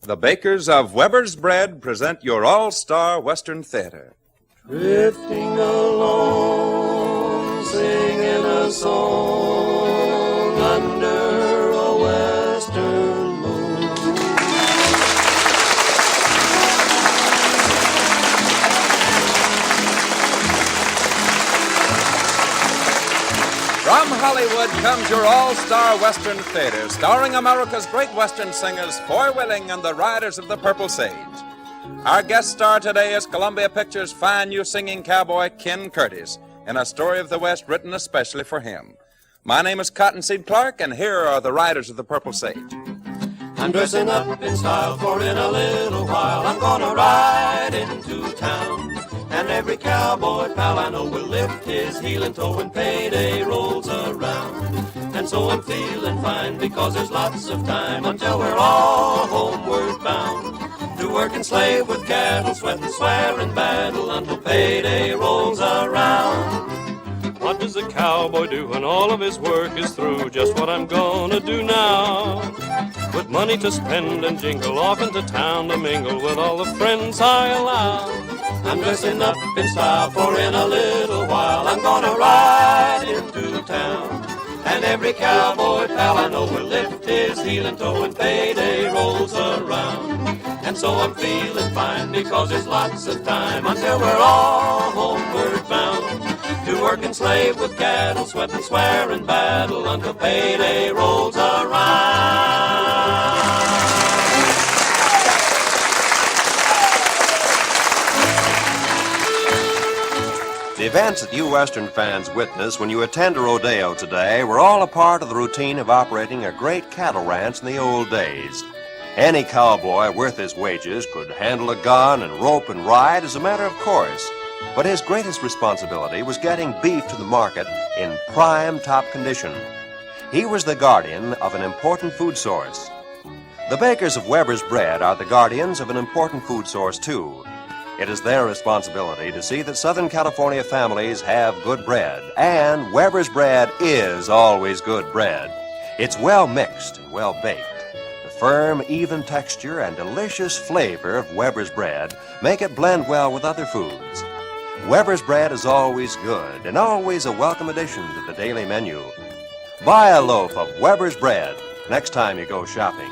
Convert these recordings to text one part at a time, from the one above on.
The bakers of Weber's Bread present your all-star Western theater. Drifting along, singing a song under a western moon. From Hollywood comes your all-star Western theater, starring America's great Western singers, Foy Willing and the Riders of the Purple Sage. Our guest star today is Columbia Pictures' fine new singing cowboy, Ken Curtis, in a story of the West written especially for him. My name is Cottonseed Clark, and here are the Riders of the Purple Sage. I'm dressing up in style, for in a little while I'm gonna ride into town. And every cowboy pal I know will lift his heel and toe when payday rolls around. And so I'm feeling fine because there's lots of time until we're all homeward bound. To work and slave with cattle, sweat and swear and battle until payday rolls around. What does a cowboy do when all of his work is through? Just what I'm gonna do now. With money to spend and jingle off into town to mingle with all the friends I allow. I'm dressing up in style, for in a little while I'm gonna ride into town. And every cowboy pal I know will lift his heel and toe when payday rolls around. And so I'm feeling fine because there's lots of time until we're all homeward bound. To work and slave with cattle, sweat and swear and battle until payday rolls around. The events that you Western fans witness when you attend a rodeo today were all a part of the routine of operating a great cattle ranch in the old days. Any cowboy worth his wages could handle a gun and rope and ride as a matter of course. But his greatest responsibility was getting beef to the market in prime top condition. He was the guardian of an important food source. The bakers of Weber's Bread are the guardians of an important food source too. It is their responsibility to see that Southern California families have good bread, and Weber's Bread is always good bread. It's well mixed and well baked. The firm, even texture and delicious flavor of Weber's Bread make it blend well with other foods. Weber's Bread is always good and always a welcome addition to the daily menu. Buy a loaf of Weber's Bread next time you go shopping.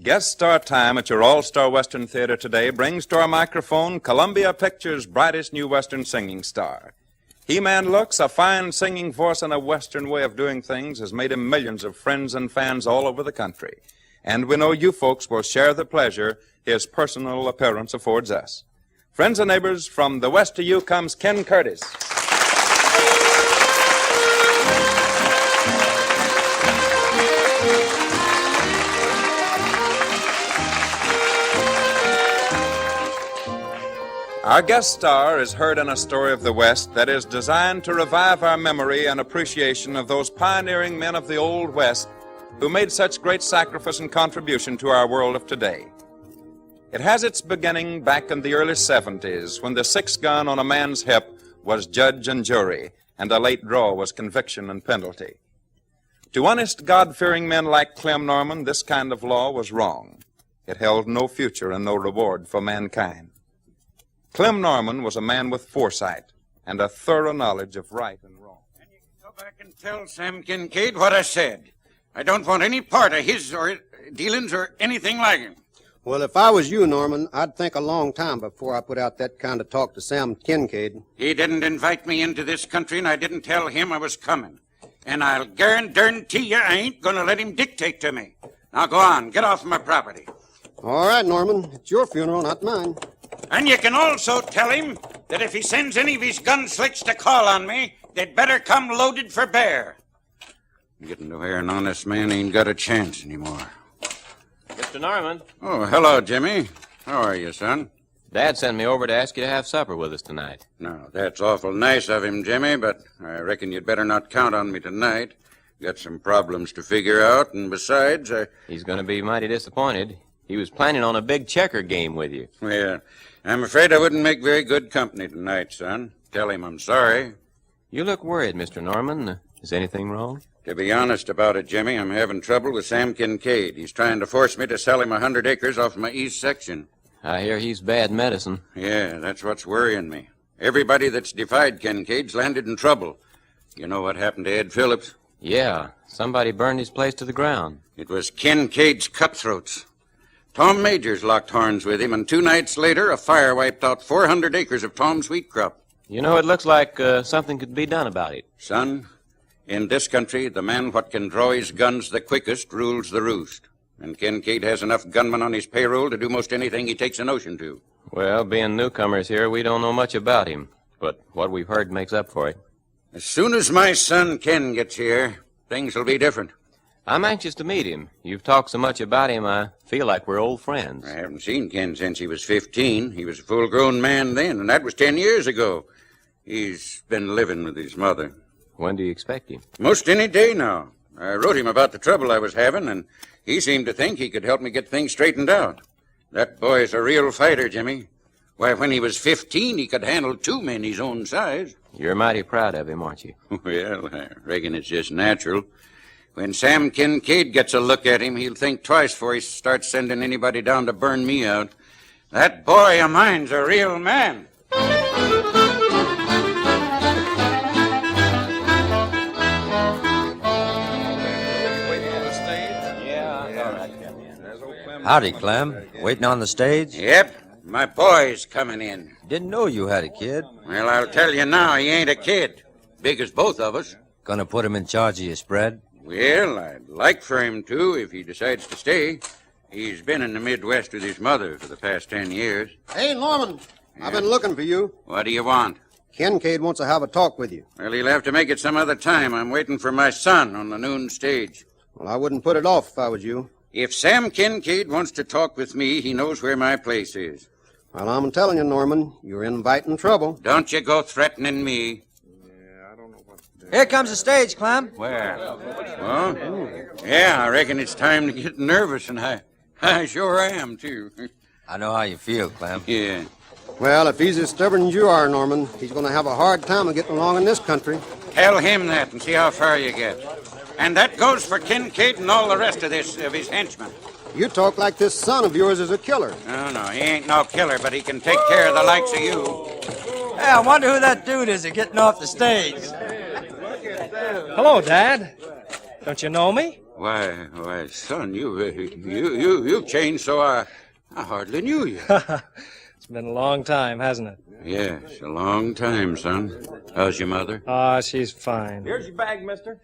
Guest star time at your all-star Western theater today brings to our microphone Columbia Pictures' brightest new Western singing star. He-Man Looks, a fine singing voice and a Western way of doing things, has made him millions of friends and fans all over the country. And we know you folks will share the pleasure his personal appearance affords us. Friends and neighbors, from the West to you comes Ken Curtis. Our guest star is heard in a story of the West that is designed to revive our memory and appreciation of those pioneering men of the Old West who made such great sacrifice and contribution to our world of today. It has its beginning back in the early 70s when the 6 gun on a man's hip was judge and jury, and a late draw was conviction and penalty. To honest, God-fearing men like Clem Norman, this kind of law was wrong. It held no future and no reward for mankind. Clem Norman was a man with foresight and a thorough knowledge of right and wrong. And you can go back and tell Sam Kincaid what I said. I don't want any part of his or dealings or anything like him. Well, if I was you, Norman, I'd think a long time before I put out that kind of talk to Sam Kincaid. He didn't invite me into this country, and I didn't tell him I was coming. And I'll guarantee you I ain't going to let him dictate to me. Now go on, get off my property. All right, Norman, it's your funeral, not mine. And you can also tell him that if he sends any of his gunslicks to call on me, they'd better come loaded for bear. Getting to where an honest man ain't got a chance anymore. Mr. Norman. Oh, hello, Jimmy. How are you, son? Dad sent me over to ask you to have supper with us tonight. Now, that's awful nice of him, Jimmy, but I reckon you'd better not count on me tonight. Got some problems to figure out, and besides, He's going to be mighty disappointed. He was planning on a big checker game with you. Well, I'm afraid I wouldn't make very good company tonight, son. Tell him I'm sorry. You look worried, Mr. Norman. Is anything wrong? To be honest about it, Jimmy, I'm having trouble with Sam Kincaid. He's trying to force me to sell him 100 acres off my east section. I hear he's bad medicine. Yeah, that's what's worrying me. Everybody that's defied Kincaid's landed in trouble. You know what happened to Ed Phillips? Yeah, somebody burned his place to the ground. It was Kincaid's cutthroats. Tom Majors locked horns with him, and 2 nights later, a fire wiped out 400 acres of Tom's wheat crop. You know, it looks like something could be done about it. Son, in this country, the man what can draw his guns the quickest rules the roost. And Kincaid has enough gunmen on his payroll to do most anything he takes a notion to. Well, being newcomers here, we don't know much about him. But what we've heard makes up for it. As soon as my son Ken gets here, things will be different. I'm anxious to meet him. You've talked so much about him, I feel like we're old friends. I haven't seen Ken since he was 15. He was a full-grown man then, and that was 10 years ago. He's been living with his mother. When do you expect him? Most any day now. I wrote him about the trouble I was having, and he seemed to think he could help me get things straightened out. That boy's a real fighter, Jimmy. Why, when he was 15, he could handle 2 men his own size. You're mighty proud of him, aren't you? Well, I reckon it's just natural. When Sam Kincaid gets a look at him, he'll think twice before he starts sending anybody down to burn me out. That boy of mine's a real man. Howdy, Clem. Waiting on the stage? Yep, my boy's coming in. Didn't know you had a kid. Well, I'll tell you now, he ain't a kid. Big as both of us. Gonna put him in charge of your spread? Well, I'd like for him to if he decides to stay. He's been in the Midwest with his mother for the past 10 years. Hey, Norman, I've been looking for you. What do you want? Kincaid wants to have a talk with you. Well, he'll have to make it some other time. I'm waiting for my son on the noon stage. Well, I wouldn't put it off if I was you. If Sam Kincaid wants to talk with me, he knows where my place is. Well, I'm telling you, Norman, you're inviting trouble. Don't you go threatening me. Here comes the stage, Clem. Where? Oh? Yeah, I reckon it's time to get nervous, and I sure am, too. I know how you feel, Clem. Yeah. Well, if he's as stubborn as you are, Norman, he's going to have a hard time of getting along in this country. Tell him that and see how far you get. And that goes for Kincaid and all the rest of his henchmen. You talk like this son of yours is a killer. No, he ain't no killer, but he can take care of the likes of you. Hey, I wonder who that dude is getting off the stage. Hello, Dad. Don't you know me? Why, son, you've changed so I hardly knew you. It's been a long time, hasn't it? Yes, a long time, son. How's your mother? Ah, she's fine. Here's your bag, mister.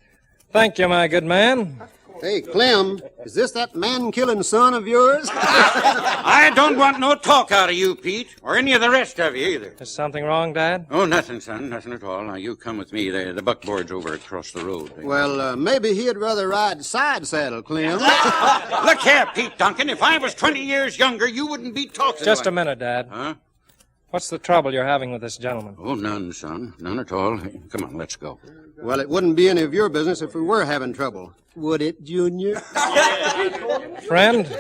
Thank you, my good man. Hey, Clem, is this that man-killing son of yours? I don't want no talk out of you, Pete, or any of the rest of you either. Is something wrong, Dad? Oh, nothing, son, nothing at all. Now, you come with me. The buckboard's over across the road. Well, maybe he'd rather ride side saddle, Clem. Look here, Pete Duncan. If I was 20 years younger, you wouldn't be talking Just like... a minute, Dad. Huh? What's the trouble you're having with this gentleman? Oh, none, son. None at all. Hey, come on, let's go. Well, it wouldn't be any of your business if we were having trouble. Would it, Junior? Friend,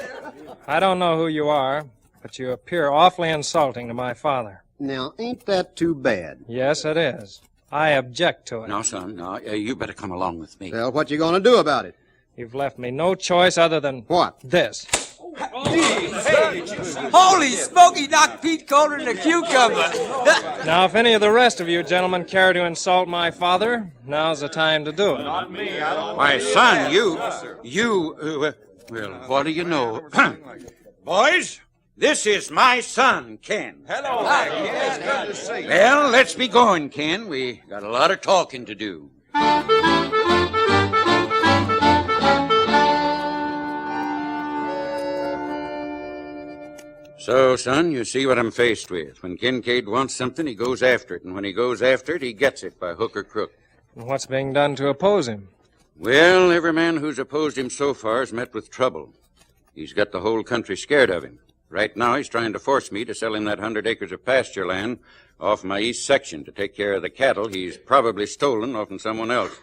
I don't know who you are, but you appear awfully insulting to my father. Now, ain't that too bad? Yes, it is. I object to it. No, son, no. You better come along with me. Well, what you gonna do about it? You've left me no choice other than... What? This. Holy smoke, he knocked Pete colder than a cucumber. Now, if any of the rest of you gentlemen care to insult my father, now's the time to do it. Why, son, well, what do you know? Boys, this is my son, Ken. Hello, It's good to see you. Well, let's be going, Ken. We got a lot of talking to do. So, son, you see what I'm faced with. When Kincaid wants something, he goes after it. And when he goes after it, he gets it by hook or crook. And what's being done to oppose him? Well, every man who's opposed him so far has met with trouble. He's got the whole country scared of him. Right now, he's trying to force me to sell him that 100 acres of pasture land off my east section to take care of the cattle he's probably stolen off from someone else.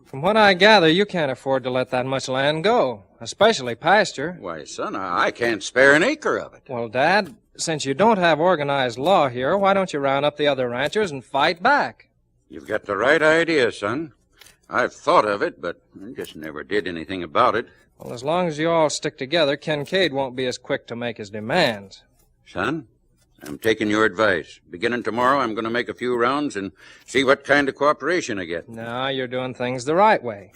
From what I gather, you can't afford to let that much land go, especially pasture. Why, son, I can't spare an acre of it. Well, Dad, since you don't have organized law here, why don't you round up the other ranchers and fight back? You've got the right idea, son. I've thought of it, but I just never did anything about it. Well, as long as you all stick together, Kincaid won't be as quick to make his demands. Son, I'm taking your advice. Beginning tomorrow, I'm going to make a few rounds and see what kind of cooperation I get. No, you're doing things the right way.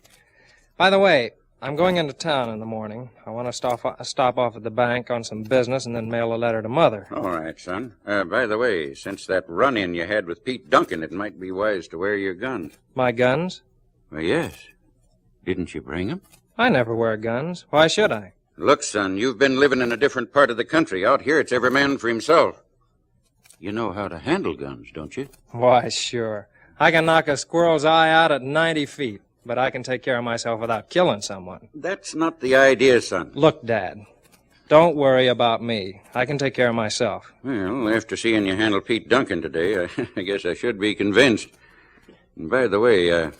By the way, I'm going into town in the morning. I want to stop off at the bank on some business and then mail a letter to Mother. All right, son. By the way, since that run-in you had with Pete Duncan, it might be wise to wear your guns. My guns? Well, yes. Didn't you bring them? I never wear guns. Why should I? Look, son, you've been living in a different part of the country. Out here, it's every man for himself. You know how to handle guns, don't you? Why, sure. I can knock a squirrel's eye out at 90 feet, but I can take care of myself without killing someone. That's not the idea, son. Look, Dad, don't worry about me. I can take care of myself. Well, after seeing you handle Pete Duncan today, I guess I should be convinced. And by the way,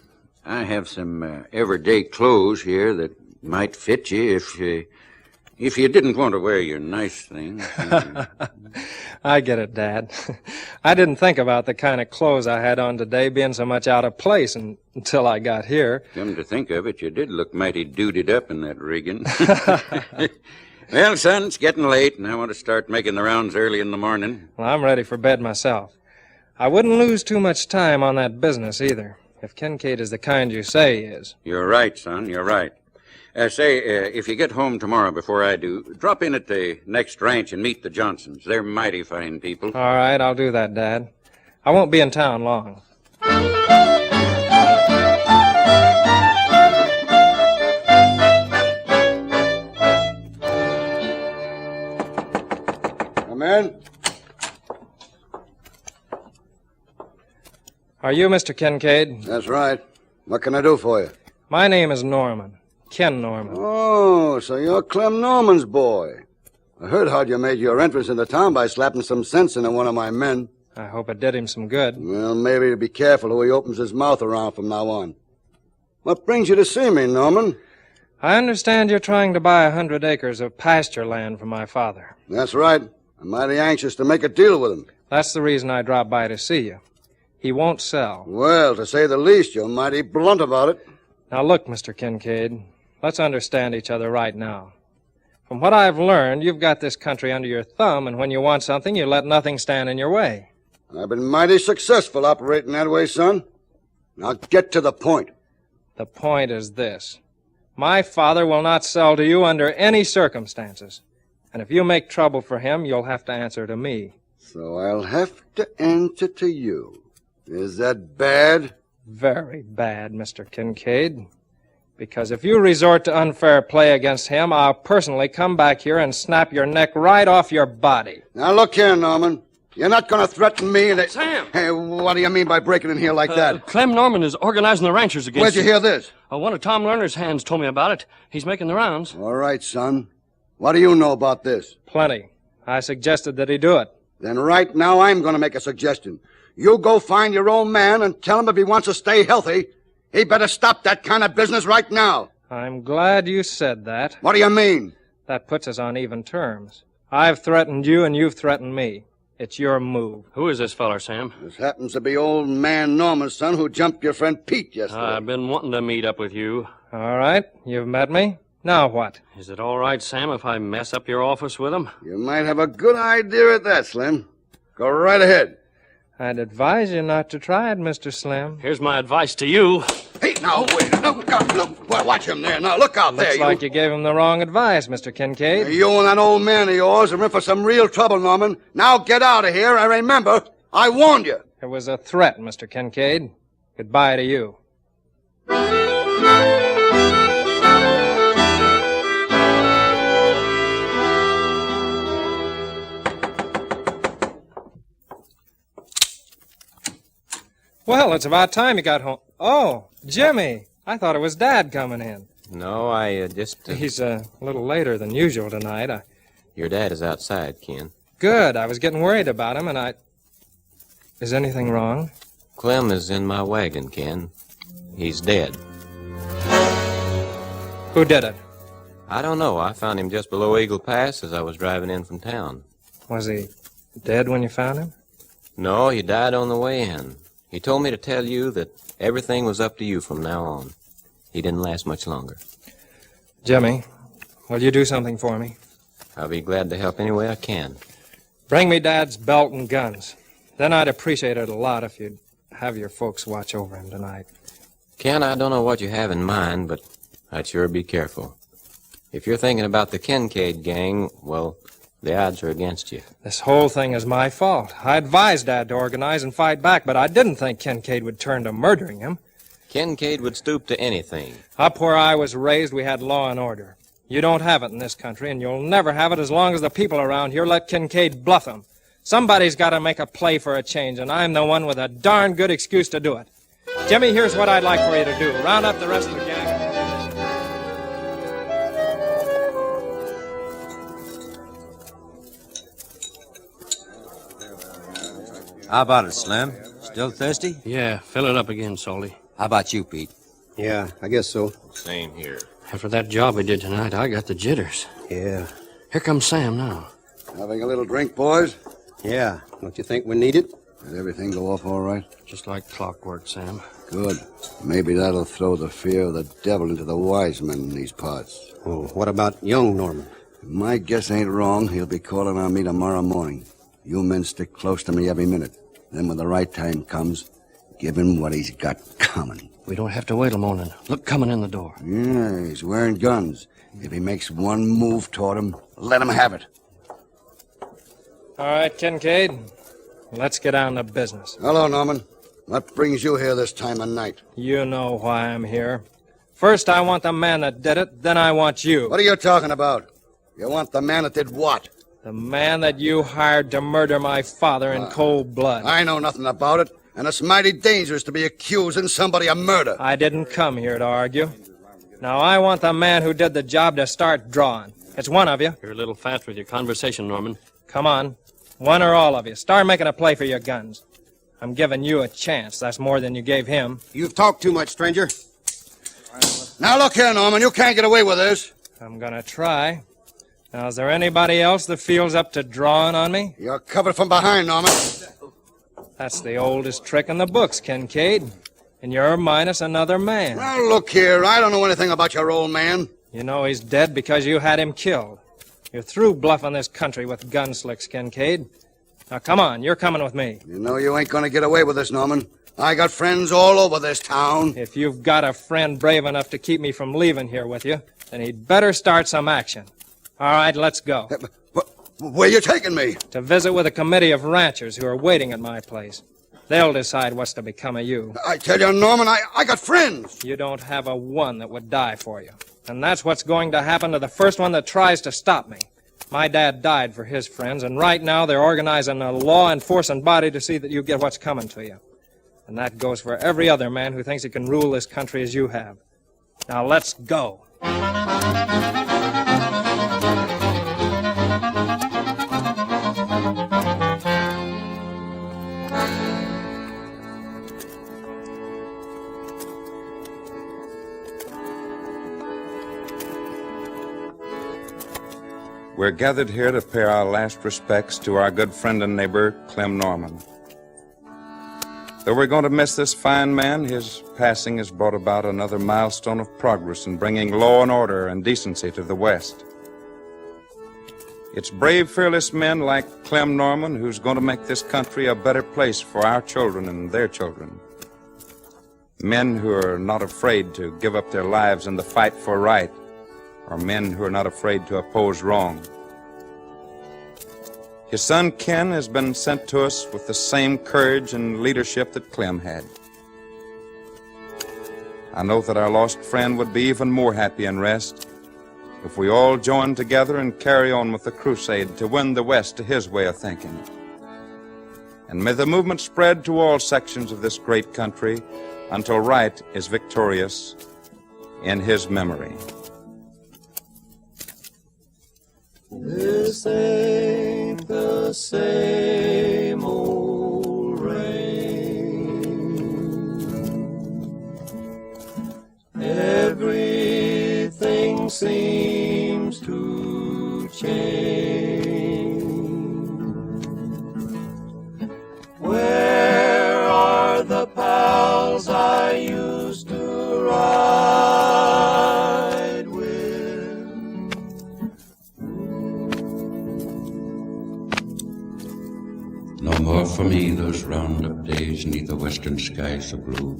I have some everyday clothes here that might fit you if you didn't want to wear your nice things. I get it, Dad. I didn't think about the kind of clothes I had on today being so much out of place until I got here. Come to think of it, you did look mighty duded up in that rigging. Well, son, it's getting late, and I want to start making the rounds early in the morning. Well, I'm ready for bed myself. I wouldn't lose too much time on that business either, if Kincaid is the kind you say he is. You're right, son, you're right. If you get home tomorrow before I do, drop in at the next ranch and meet the Johnsons. They're mighty fine people. All right, I'll do that, Dad. I won't be in town long. Come in. Are you Mr. Kincaid? That's right. What can I do for you? My name is Norman. Ken Norman. Oh, so you're Clem Norman's boy. I heard how you made your entrance into town by slapping some sense into one of my men. I hope it did him some good. Well, maybe to be careful who he opens his mouth around from now on. What brings you to see me, Norman? I understand you're trying to buy 100 acres of pasture land from my father. That's right. I'm mighty anxious to make a deal with him. That's the reason I dropped by to see you. He won't sell. Well, to say the least, you're mighty blunt about it. Now look, Mr. Kincaid, let's understand each other right now. From what I've learned, you've got this country under your thumb, and when you want something, you let nothing stand in your way. I've been mighty successful operating that way, son. Now get to the point. The point is this. My father will not sell to you under any circumstances. And if you make trouble for him, you'll have to answer to me. So I'll have to answer to you. Is that bad? Very bad, Mr. Kincaid. Because if you resort to unfair play against him, I'll personally come back here and snap your neck right off your body. Now look here, Norman. You're not going to threaten me and... Sam! Hey, what do you mean by breaking in here like that? Clem Norman is organizing the ranchers against Where'd you hear this? One of Tom Lerner's hands told me about it. He's making the rounds. All right, son. What do you know about this? Plenty. I suggested that he do it. Then right now I'm going to make a suggestion. You go find your old man and tell him if he wants to stay healthy, he better stop that kind of business right now. I'm glad you said that. What do you mean? That puts us on even terms. I've threatened you and you've threatened me. It's your move. Who is this feller, Sam? This happens to be old man Norman's son who jumped your friend Pete yesterday. I've been wanting to meet up with you. All right, you've met me. Now what? Is it all right, Sam, if I mess up your office with him? You might have a good idea at that, Slim. Go right ahead. I'd advise you not to try it, Mr. Slim. Here's my advice to you. Hey, now, wait. Look, watch him there. Now, look out there. Looks like you gave him the wrong advice, Mr. Kincaid. You and that old man of yours are in for some real trouble, Norman. Now get out of here, and remember, I warned you. It was a threat, Mr. Kincaid. Goodbye to you. Well, it's about time you got home. Oh, Jimmy. I thought it was Dad coming in. No, I just... He's a little later than usual tonight. Your dad is outside, Ken. Good. I was getting worried about him, and I... Is anything wrong? Clem is in my wagon, Ken. He's dead. Who did it? I don't know. I found him just below Eagle Pass as I was driving in from town. Was he dead when you found him? No, he died on the way in. He told me to tell you that everything was up to you from now on. He didn't last much longer. Jimmy, will you do something for me? I'll be glad to help any way I can. Bring me Dad's belt and guns. Then I'd appreciate it a lot if you'd have your folks watch over him tonight. Ken, I don't know what you have in mind, but I'd sure be careful. If you're thinking about the Kincaid gang, well, the odds are against you. This whole thing is my fault. I advised Dad to organize and fight back, but I didn't think Kincaid would turn to murdering him. Kincaid would stoop to anything. Up where I was raised, we had law and order. You don't have it in this country, and you'll never have it as long as the people around here let Kincaid bluff them. Somebody's got to make a play for a change, and I'm the one with a darn good excuse to do it. Jimmy, here's what I'd like for you to do. Round up the rest of the gang. How about it, Slim? Still thirsty? Yeah, fill it up again, Salty. How about you, Pete? Yeah, I guess so. Same here. After that job we did tonight, I got the jitters. Yeah. Here comes Sam now. Having a little drink, boys? Yeah. Don't you think we need it? Did everything go off all right? Just like clockwork, Sam. Good. Maybe that'll throw the fear of the devil into the wise men in these parts. Oh, what about young Norman? If my guess ain't wrong, he'll be calling on me tomorrow morning. You men stick close to me every minute. Then when the right time comes, give him what he's got coming. We don't have to wait till morning. Look coming in the door. Yeah, he's wearing guns. If he makes one move toward him, let him have it. All right, Kincaid. Let's get down to business. Hello, Norman. What brings you here this time of night? You know why I'm here. First, I want the man that did it. Then I want you. What are you talking about? You want the man that did what? The man that you hired to murder my father in cold blood. I know nothing about it, and it's mighty dangerous to be accusing somebody of murder. I didn't come here to argue. Now, I want the man who did the job to start drawing. It's one of you. You're a little fast with your conversation, Norman. Come on. One or all of you. Start making a play for your guns. I'm giving you a chance. That's more than you gave him. You've talked too much, stranger. Now, look here, Norman. You can't get away with this. I'm gonna try. Now, is there anybody else that feels up to drawing on me? You're covered from behind, Norman. That's the oldest trick in the books, Kincaid. And you're minus another man. Now, look here. I don't know anything about your old man. You know he's dead because you had him killed. You're through bluffing this country with gun slicks, Kincaid. Now, come on. You're coming with me. You know you ain't gonna get away with this, Norman. I got friends all over this town. If you've got a friend brave enough to keep me from leaving here with you, then he'd better start some action. All right, let's go. Where you taking me? To visit with a committee of ranchers who are waiting at my place. They'll decide what's to become of you. I tell you, Norman, I got friends. You don't have a one that would die for you. And that's what's going to happen to the first one that tries to stop me. My dad died for his friends, and right now they're organizing a law-enforcing body to see that you get what's coming to you. And that goes for every other man who thinks he can rule this country as you have. Now let's go. We're gathered here to pay our last respects to our good friend and neighbor, Clem Norman. Though we're going to miss this fine man, his passing has brought about another milestone of progress in bringing law and order and decency to the West. It's brave, fearless men like Clem Norman who's going to make this country a better place for our children and their children. Men who are not afraid to give up their lives in the fight for right, or men who are not afraid to oppose wrong. His son Ken has been sent to us with the same courage and leadership that Clem had. I know that our lost friend would be even more happy and rest if we all join together and carry on with the crusade to win the West to his way of thinking. And may the movement spread to all sections of this great country until right is victorious in his memory. This ain't the same old rain. Everything seems to change. Where are the for me those roundup days 'neath the western sky so blue.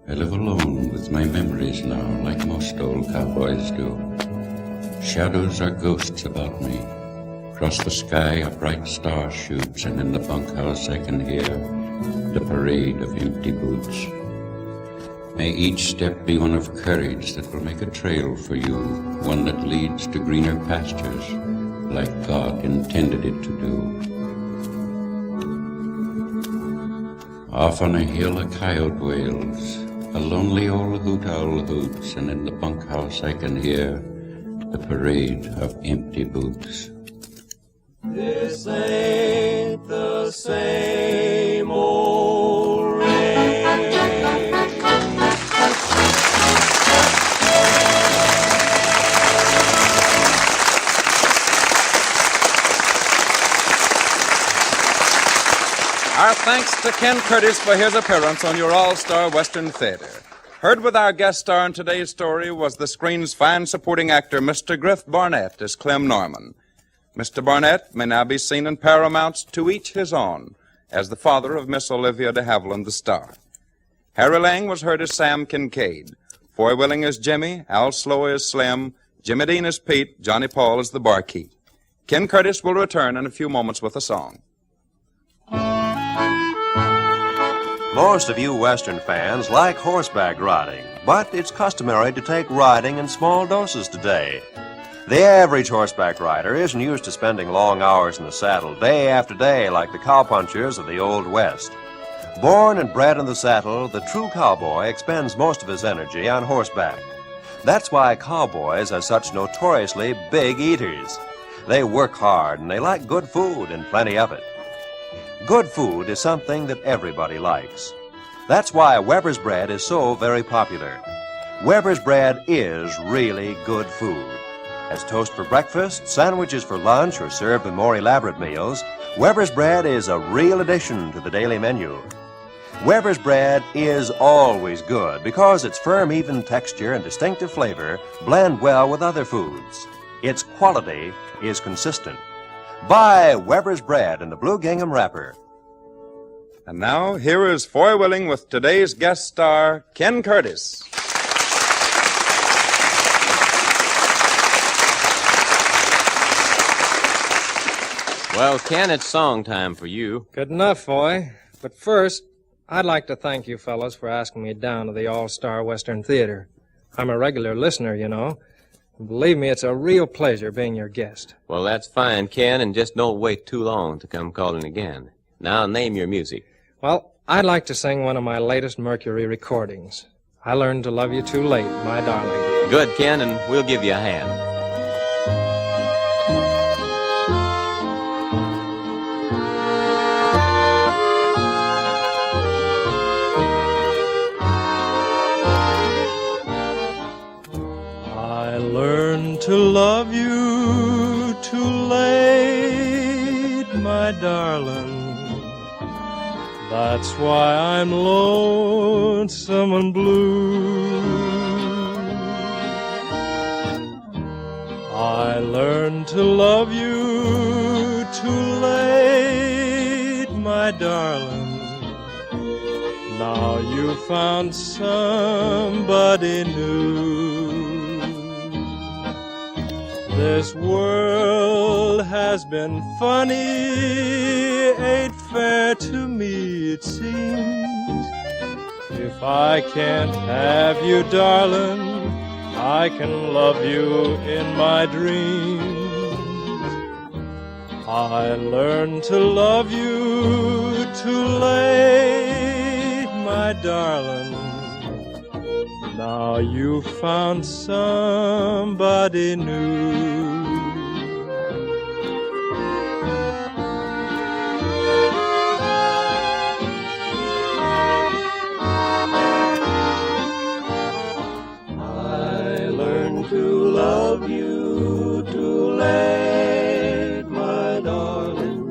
I live alone with my memories now, like most old cowboys do. Shadows are ghosts about me. Across the sky a bright star shoots, and in the bunkhouse I can hear the parade of empty boots. May each step be one of courage that will make a trail for you, one that leads to greener pastures, like God intended it to do. Off on a hill a coyote wails, a lonely old hoot owl hoots, and in the bunkhouse I can hear the parade of empty boots. This ain't the same old rain. Our thanks to Ken Curtis for his appearance on your All-Star Western Theater. Heard with our guest star in today's story was the screen's fine supporting actor, Mr. Griff Barnett, as Clem Norman. Mr. Barnett may now be seen in Paramount's To Each His Own as the father of Miss Olivia de Havilland, the star. Harry Lang was heard as Sam Kincaid. Foy Willing as Jimmy, Al Sloey as Slim, Jimmy Dean as Pete, Johnny Paul as the barkeep. Ken Curtis will return in a few moments with a song. Most of you Western fans like horseback riding, but it's customary to take riding in small doses today. The average horseback rider isn't used to spending long hours in the saddle day after day like the cowpunchers of the Old West. Born and bred in the saddle, the true cowboy expends most of his energy on horseback. That's why cowboys are such notoriously big eaters. They work hard and they like good food and plenty of it. Good food is something that everybody likes. That's why Weber's bread is so very popular. Weber's bread is really good food. As toast for breakfast, sandwiches for lunch, or served with more elaborate meals, Weber's bread is a real addition to the daily menu. Weber's bread is always good because its firm, even texture and distinctive flavor blend well with other foods. Its quality is consistent. Buy Weber's bread in the blue gingham wrapper. And now, here is Foy Willing with today's guest star, Ken Curtis. Well, Ken, it's song time for you. Good enough, Foy. But first, I'd like to thank you fellows for asking me down to the All-Star Western Theater. I'm a regular listener, you know. Believe me, it's a real pleasure being your guest. Well, that's fine, Ken, and just don't wait too long to come calling again. Now, name your music. Well, I'd like to sing one of my latest Mercury recordings. I Learned to Love You Too Late, My Darling. Good, Ken, and we'll give you a hand. I learned to love you too late, my darling. That's why I'm lonesome and blue. I learned to love you too late, my darling. Now you found somebody new. This world has been funny, ain't fair to me, it seems. If I can't have you, darling, I can love you in my dreams. I learned to love you too late, my darling. Now you found somebody new. I learned to love you too late, my darling.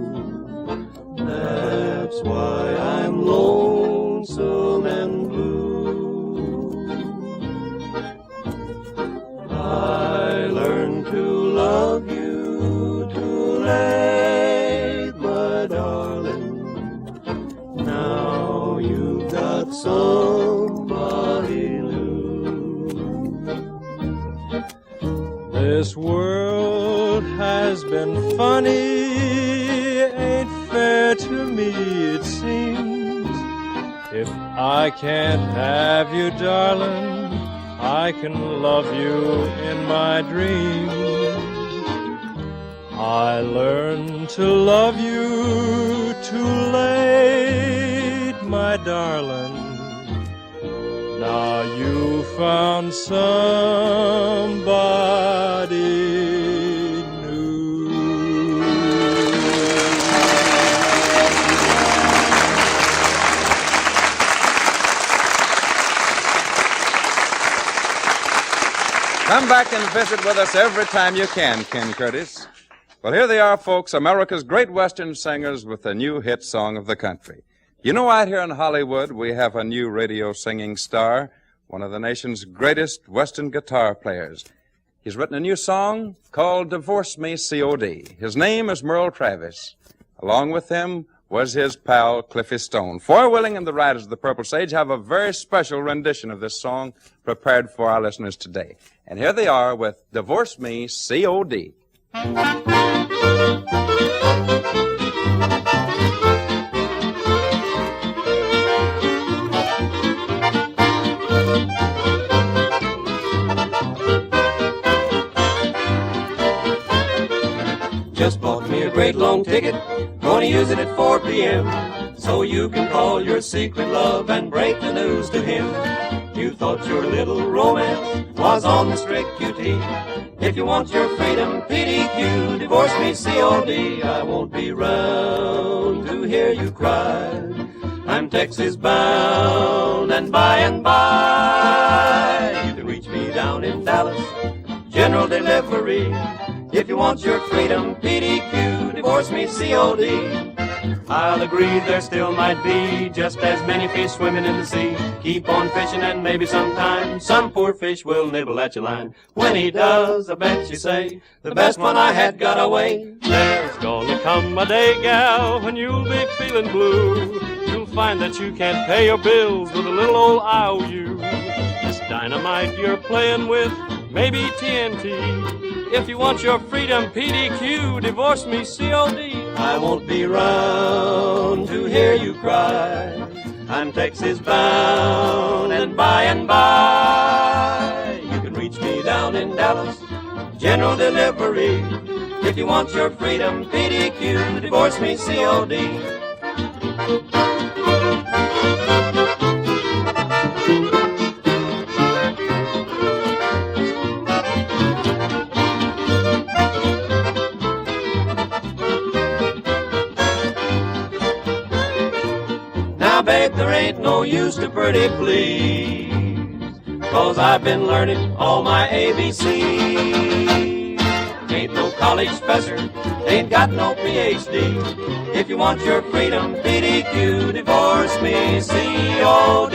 That's why I'm lonesome and blue. I learned to love This world has been funny, ain't fair to me it seems. If I can't have you, darling, I can love you in my dreams. I learned to love you too late, my darling. Now you found somebody new. Come back and visit with us every time you can, Ken Curtis. Well, here they are, folks, America's great Western singers with a new hit song of the country. You know, out here in Hollywood, we have a new radio singing star, one of the nation's greatest Western guitar players. He's written a new song called Divorce Me, C.O.D. His name is Merle Travis. Along with him was his pal, Cliffy Stone. Four Willing and the Riders of the Purple Sage have a very special rendition of this song prepared for our listeners today. And here they are with Divorce Me, C.O.D. Just bought me a great long ticket, gonna use it at 4 p.m. So you can call your secret love and break the news to him. You thought your little romance was on the strict QT. If you want your freedom, PDQ, divorce me, COD. I won't be round to hear you cry. I'm Texas bound, and by, you can reach me down in Dallas, general delivery. If you want your freedom, PDQ, divorce me, COD. I'll agree there still might be just as many fish swimming in the sea. Keep on fishing and maybe sometime some poor fish will nibble at your line. When he does, I bet you say, the best one I had got away. There's gonna come a day, gal, when you'll be feeling blue. You'll find that you can't pay your bills with a little old IOU. This dynamite you're playing with, maybe TNT. If you want your freedom, PDQ, divorce me, COD. I won't be round to hear you cry. I'm Texas bound, and by, you can reach me down in Dallas, general delivery. If you want your freedom, PDQ, divorce me, COD. Babe, there ain't no use to pretty please, 'cause I've been learning all my ABCs. Ain't no college professor, ain't got no PhD. If you want your freedom, PDQ, divorce me, COD.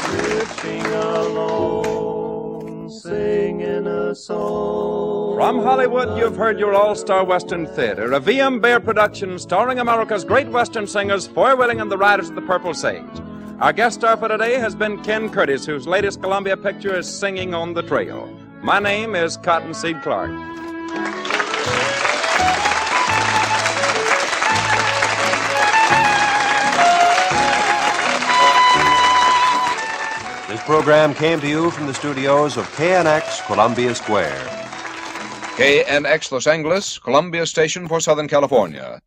Drifting alone, singing a song. From Hollywood, you've heard your all-star Western theater, a V.M. Bear production starring America's great Western singers, Foy Willing and the Riders of the Purple Sage. Our guest star for today has been Ken Curtis, whose latest Columbia picture is Singing on the Trail. My name is Cottonseed Clark. This program came to you from the studios of KNX, Columbia Square. KNX Los Angeles, Columbia Station for Southern California.